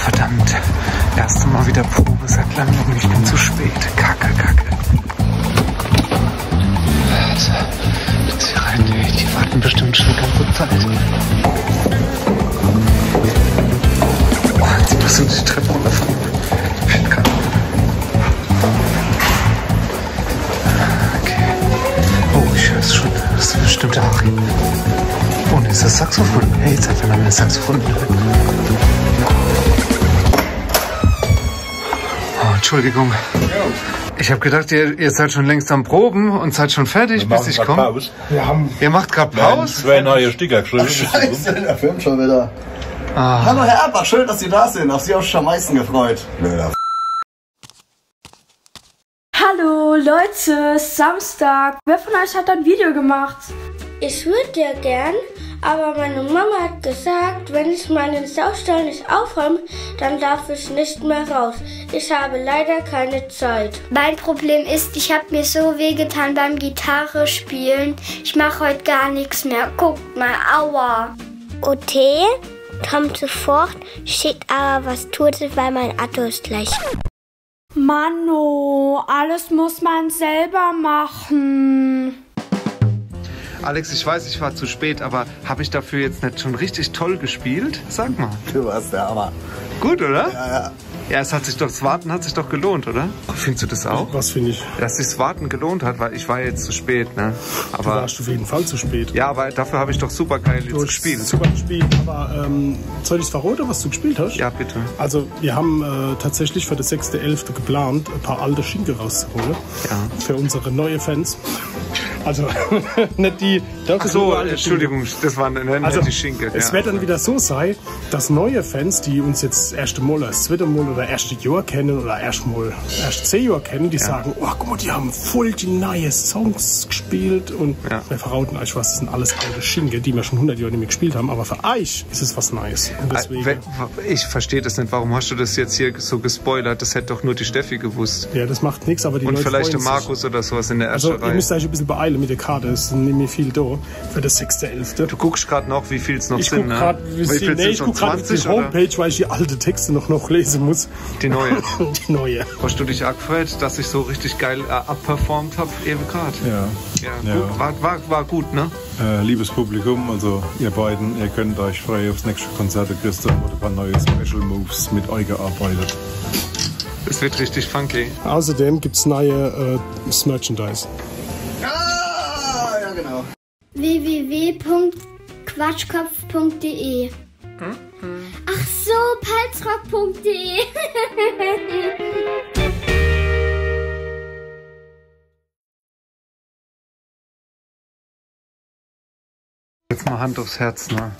verdammt. Erste Mal wieder Probe seit langem und ich bin zu spät. Kacke. Also, bis hier reingehe, die warten bestimmt schon die ganze Zeit. Oh, jetzt musst du die Treppe runterfahren. Okay. Oh, ich höre es schon. Das ist bestimmt der Harry. Oh, ne, ist das Saxophon. Hey, jetzt hat er mein Saxophon. Oh, Entschuldigung. Ich habe gedacht, ihr seid schon längst am Proben und seid schon fertig, bis ich komme. Ihr macht gerade Pause? Zwei neue Sticker geschrieben. Scheiße, der filmt schon wieder. Hallo Herr Erbach, schön, dass Sie da sind. Auf Sie habe ich schon am meisten gefreut. Hallo Leute, Samstag. Wer von euch hat ein Video gemacht? Ich würde ja gern, aber meine Mama hat gesagt, wenn ich meinen Saustall nicht aufräume, dann darf ich nicht mehr raus. Ich habe leider keine Zeit. Mein Problem ist, ich habe mir so wehgetan beim Gitarre spielen. Ich mache heute gar nichts mehr. Guckt mal, aua. OT kommt sofort, steht aber, was tut es, weil mein Auto ist gleich. Mano, alles muss man selber machen. Alex, ich weiß, ich war zu spät, aber habe ich dafür jetzt nicht schon richtig toll gespielt? Sag mal. Du warst der Hammer. Gut, oder? Ja. Ja, das Warten hat sich doch gelohnt, oder? Findest du das auch? Was finde ich? Dass sich das Warten gelohnt hat, weil ich war jetzt zu spät, ne? Du warst auf jeden Fall zu spät. Ja, aber dafür habe ich doch super geil jetzt gespielt. Super gespielt, aber soll ich es verraten, was du gespielt hast? Ja, bitte. Also, wir haben tatsächlich für das 6.11. geplant, ein paar alte Schinken rauszuholen. Ja. Für unsere neue Fans. Also, nicht die... Ach so, Entschuldigung, das war nicht die Schinken. Es wird dann wieder so sein, dass neue Fans, die uns jetzt das erste Mal, das zweite Mal oder erste Jahr kennen oder erst 10 Jahre kennen, die sagen, oh, guck mal, die haben voll die neuen Songs gespielt und wir verraten euch, was sind alles alte Schinken, die wir schon 100 Jahre nicht mehr gespielt haben, aber für euch ist es was Neues. Und deswegen, ich verstehe das nicht, warum hast du das jetzt hier so gespoilert? Das hätte doch nur die Steffi gewusst. Ja, das macht nichts, aber die und Leute vielleicht der Markus oder sowas in der ersten Reihe. Also, ihr müsst euch ein bisschen beeilen mit der Karte, es sind nicht mehr viel da für das 6.11. Du guckst gerade noch, wie viel es noch sind, ne? Ich gucke gerade auf die Homepage, weil ich die alte Texte noch lesen muss. Die neue? Die neue. Hast du dich auch gefreut, dass ich so richtig geil abperformt habe, eben gerade? Ja. Gut. War gut, ne? Liebes Publikum, also ihr beiden, ihr könnt euch frei aufs nächste Konzert Christoph oder ein paar neue Special Moves mit euch gearbeitet. Es wird richtig funky. Außerdem gibt es neue Merchandise. Ja, genau. www.quatschkopf.de Ach so, palzrock.de Jetzt mal Hand aufs Herz, ne?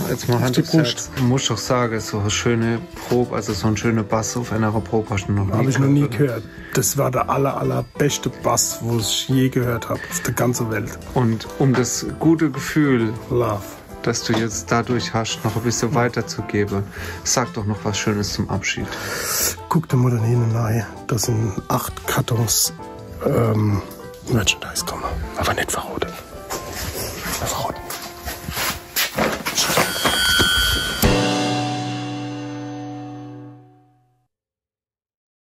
Jetzt mal Hand aufs Herz. Du musst doch sagen, so eine schöne Probe, also so ein schöner Bass auf einer Probe hast du noch nie gehört. Habe ich noch nie gehört. Das war der allerbeste Bass, wo ich je gehört habe, auf der ganzen Welt. Und um das gute Gefühl, Love, das du jetzt dadurch hast, noch ein bisschen weiterzugeben, sag doch noch was Schönes zum Abschied. Guck dir mal da hinten rein. Da sind 8 Kartons Merchandise kommen. Aber nicht verraten. Verraten.